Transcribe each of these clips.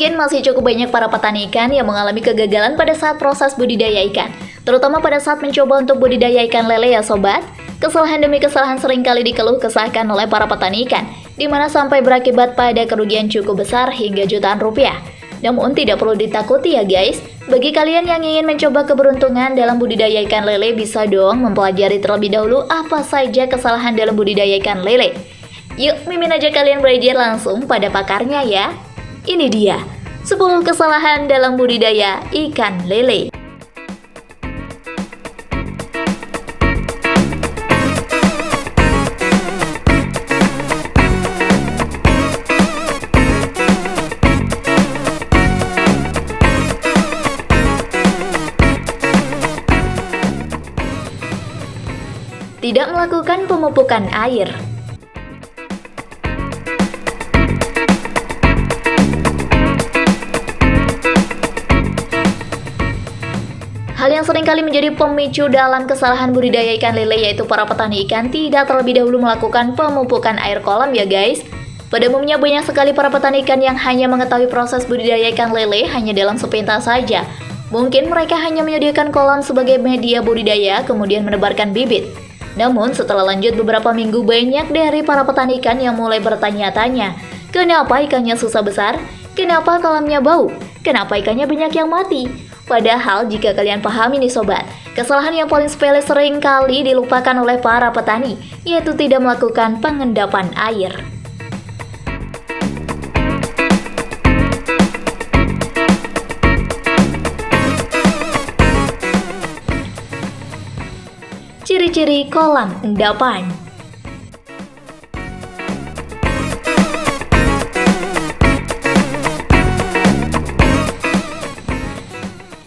Mungkin masih cukup banyak para petani ikan yang mengalami kegagalan pada saat proses budidaya ikan, terutama pada saat mencoba untuk budidaya ikan lele ya sobat. Kesalahan demi kesalahan seringkali dikeluh kesahkan oleh para petani ikan, di mana sampai berakibat pada kerugian cukup besar hingga jutaan rupiah. Namun tidak perlu ditakuti ya guys, bagi kalian yang ingin mencoba keberuntungan dalam budidaya ikan lele bisa dong mempelajari terlebih dahulu apa saja kesalahan dalam budidaya ikan lele. Yuk mimin aja kalian belajar langsung pada pakarnya ya. Ini dia, 10 kesalahan dalam budidaya ikan lele. Tidak melakukan pemupukan air. Hal yang seringkali menjadi pemicu dalam kesalahan budidaya ikan lele yaitu para petani ikan tidak terlebih dahulu melakukan pemupukan air kolam ya guys. Pada umumnya banyak sekali para petani ikan yang hanya mengetahui proses budidaya ikan lele hanya dalam sepintas saja. Mungkin mereka hanya menyediakan kolam sebagai media budidaya kemudian menebarkan bibit. Namun setelah lanjut beberapa minggu banyak dari para petani ikan yang mulai bertanya-tanya, kenapa ikannya susah besar? Kenapa kolamnya bau? Kenapa ikannya banyak yang mati? Padahal jika kalian pahami nih sobat, kesalahan yang paling sepele sering kali dilupakan oleh para petani, yaitu tidak melakukan pengendapan air. Ciri-ciri kolam endapan.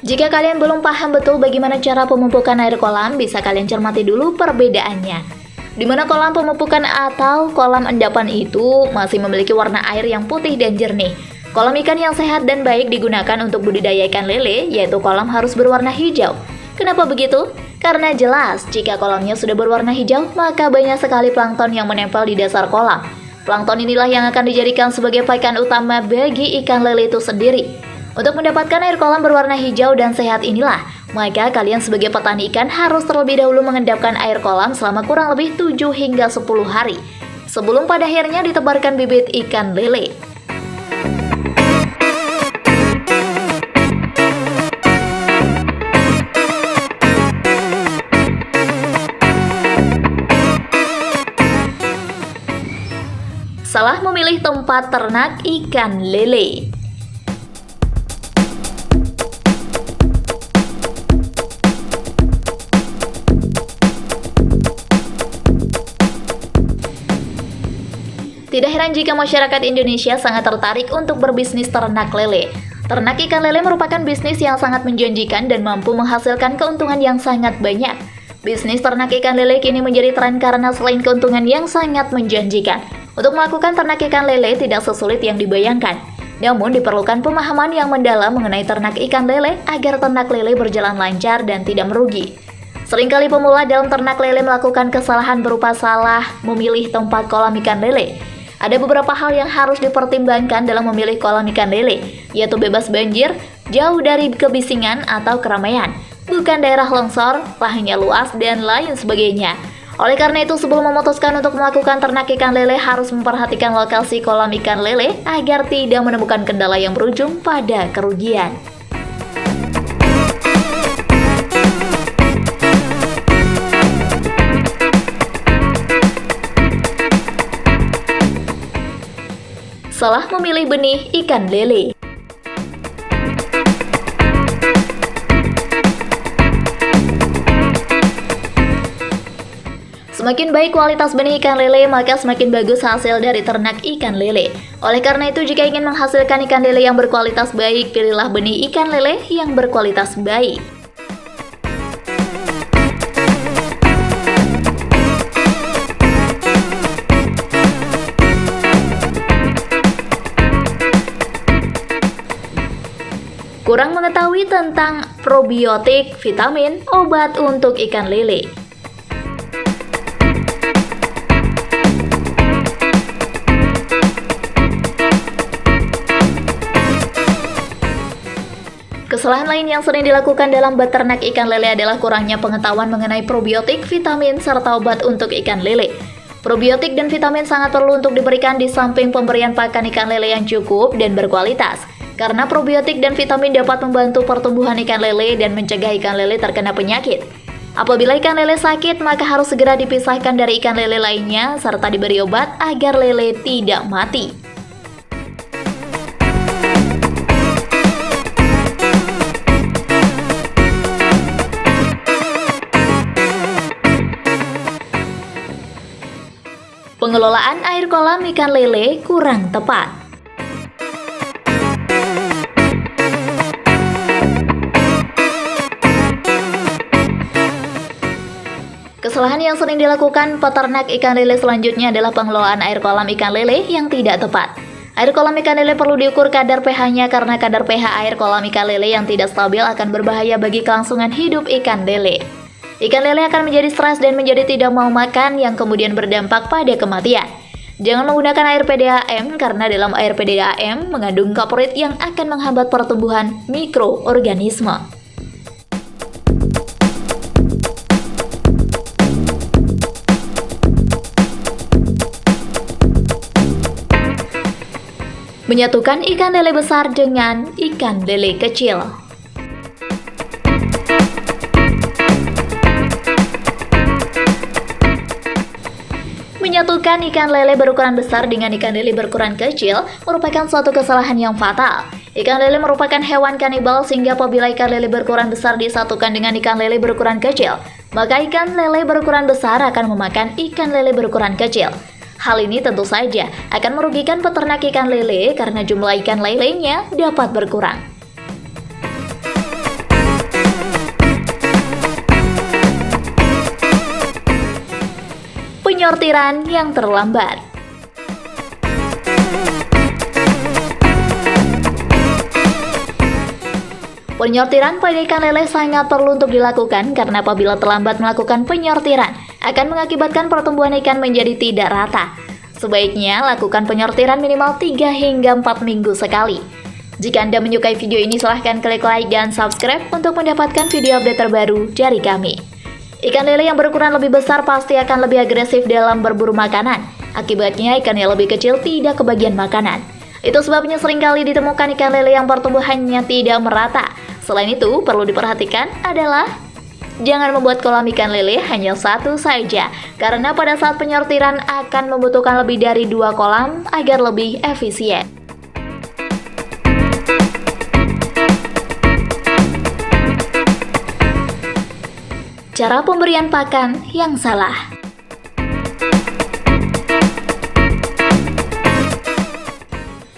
Jika kalian belum paham betul bagaimana cara pemupukan air kolam, bisa kalian cermati dulu perbedaannya. Di mana kolam pemupukan atau kolam endapan itu masih memiliki warna air yang putih dan jernih. Kolam ikan yang sehat dan baik digunakan untuk budidaya ikan lele, yaitu kolam harus berwarna hijau. Kenapa begitu? Karena jelas, jika kolamnya sudah berwarna hijau, maka banyak sekali plankton yang menempel di dasar kolam. Plankton inilah yang akan dijadikan sebagai pakan utama bagi ikan lele itu sendiri. Untuk mendapatkan air kolam berwarna hijau dan sehat inilah, maka kalian sebagai petani ikan harus terlebih dahulu mengendapkan air kolam selama kurang lebih 7 hingga 10 hari, sebelum pada akhirnya ditebarkan bibit ikan lele. Salah memilih tempat ternak ikan lele. Tidak heran jika masyarakat Indonesia sangat tertarik untuk berbisnis ternak lele. Ternak ikan lele merupakan bisnis yang sangat menjanjikan dan mampu menghasilkan keuntungan yang sangat banyak. Bisnis ternak ikan lele kini menjadi tren karena selain keuntungan yang sangat menjanjikan, untuk melakukan ternak ikan lele tidak sesulit yang dibayangkan. Namun diperlukan pemahaman yang mendalam mengenai ternak ikan lele agar ternak lele berjalan lancar dan tidak merugi. Seringkali pemula dalam ternak lele melakukan kesalahan berupa salah memilih tempat kolam ikan lele. Ada beberapa hal yang harus dipertimbangkan dalam memilih kolam ikan lele, yaitu bebas banjir, jauh dari kebisingan atau keramaian, bukan daerah longsor, lahannya luas, dan lain sebagainya. Oleh karena itu, sebelum memutuskan untuk melakukan ternak ikan lele harus memperhatikan lokasi kolam ikan lele agar tidak menemukan kendala yang berujung pada kerugian. Salah memilih benih ikan lele. Semakin baik kualitas benih ikan lele, maka semakin bagus hasil dari ternak ikan lele. Oleh karena itu, jika ingin menghasilkan ikan lele yang berkualitas baik, pilihlah benih ikan lele yang berkualitas baik. Kurang mengetahui tentang probiotik, vitamin, obat untuk ikan lele. Kesalahan lain yang sering dilakukan dalam beternak ikan lele adalah kurangnya pengetahuan mengenai probiotik, vitamin, serta obat untuk ikan lele. Probiotik dan vitamin sangat perlu untuk diberikan di samping pemberian pakan ikan lele yang cukup dan berkualitas. Karena probiotik dan vitamin dapat membantu pertumbuhan ikan lele dan mencegah ikan lele terkena penyakit. Apabila ikan lele sakit, maka harus segera dipisahkan dari ikan lele lainnya serta diberi obat agar lele tidak mati. Pengelolaan air kolam ikan lele kurang tepat. Kesalahan yang sering dilakukan peternak ikan lele selanjutnya adalah pengelolaan air kolam ikan lele yang tidak tepat. Air kolam ikan lele perlu diukur kadar pH-nya karena kadar pH air kolam ikan lele yang tidak stabil akan berbahaya bagi kelangsungan hidup ikan lele. Ikan lele akan menjadi stres dan menjadi tidak mau makan yang kemudian berdampak pada kematian. Jangan menggunakan air PDAM karena dalam air PDAM mengandung kaprit yang akan menghambat pertumbuhan mikroorganisme. Menyatukan ikan lele besar dengan ikan lele kecil. Menyatukan ikan lele berukuran besar dengan ikan lele berukuran kecil merupakan suatu kesalahan yang fatal. Ikan lele merupakan hewan kanibal sehingga apabila ikan lele berukuran besar disatukan dengan ikan lele berukuran kecil, maka ikan lele berukuran besar akan memakan ikan lele berukuran kecil. Hal ini tentu saja akan merugikan peternak ikan lele karena jumlah ikan lelenya dapat berkurang. Penyortiran yang terlambat. Penyortiran pada ikan lele sangat perlu untuk dilakukan karena apabila terlambat melakukan penyortiran akan mengakibatkan pertumbuhan ikan menjadi tidak rata. Sebaiknya lakukan penyortiran minimal 3 hingga 4 minggu sekali. Jika Anda menyukai video ini silahkan klik like dan subscribe untuk mendapatkan video update terbaru dari kami. Ikan lele yang berukuran lebih besar pasti akan lebih agresif dalam berburu makanan. Akibatnya ikan yang lebih kecil tidak kebagian makanan. Itu sebabnya seringkali ditemukan ikan lele yang pertumbuhannya tidak merata. Selain itu, perlu diperhatikan adalah jangan membuat kolam ikan lele hanya satu saja, karena pada saat penyortiran akan membutuhkan lebih dari 2 kolam agar lebih efisien. Cara pemberian pakan yang salah.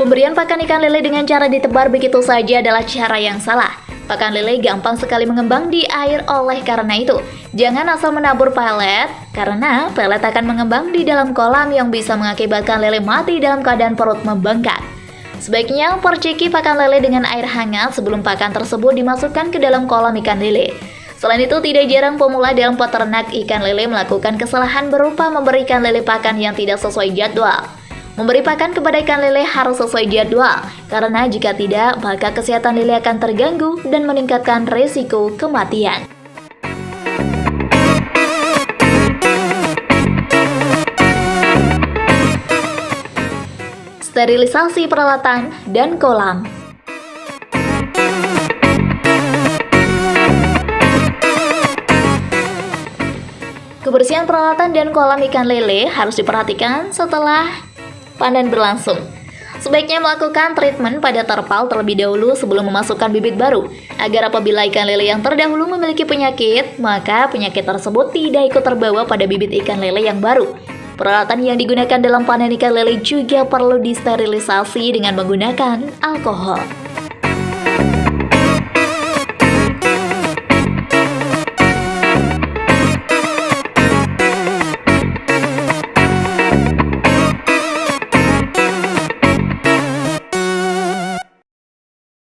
Pemberian pakan ikan lele dengan cara ditebar begitu saja adalah cara yang salah. Pakan lele gampang sekali mengembang di air, oleh karena itu jangan asal menabur pelet, karena pelet akan mengembang di dalam kolam yang bisa mengakibatkan lele mati dalam keadaan perut membengkak. Sebaiknya perciki pakan lele dengan air hangat sebelum pakan tersebut dimasukkan ke dalam kolam ikan lele. Selain itu, tidak jarang pemula dalam peternak ikan lele melakukan kesalahan berupa memberikan lele pakan yang tidak sesuai jadwal. Memberi pakan kepada ikan lele harus sesuai jadwal, karena jika tidak, maka kesehatan lele akan terganggu dan meningkatkan risiko kematian. Sterilisasi peralatan dan kolam. Kebersihan peralatan dan kolam ikan lele harus diperhatikan setelah panen berlangsung. Sebaiknya melakukan treatment pada terpal terlebih dahulu sebelum memasukkan bibit baru, agar apabila ikan lele yang terdahulu memiliki penyakit, maka penyakit tersebut tidak ikut terbawa pada bibit ikan lele yang baru. Peralatan yang digunakan dalam panen ikan lele juga perlu disterilisasi dengan menggunakan alkohol.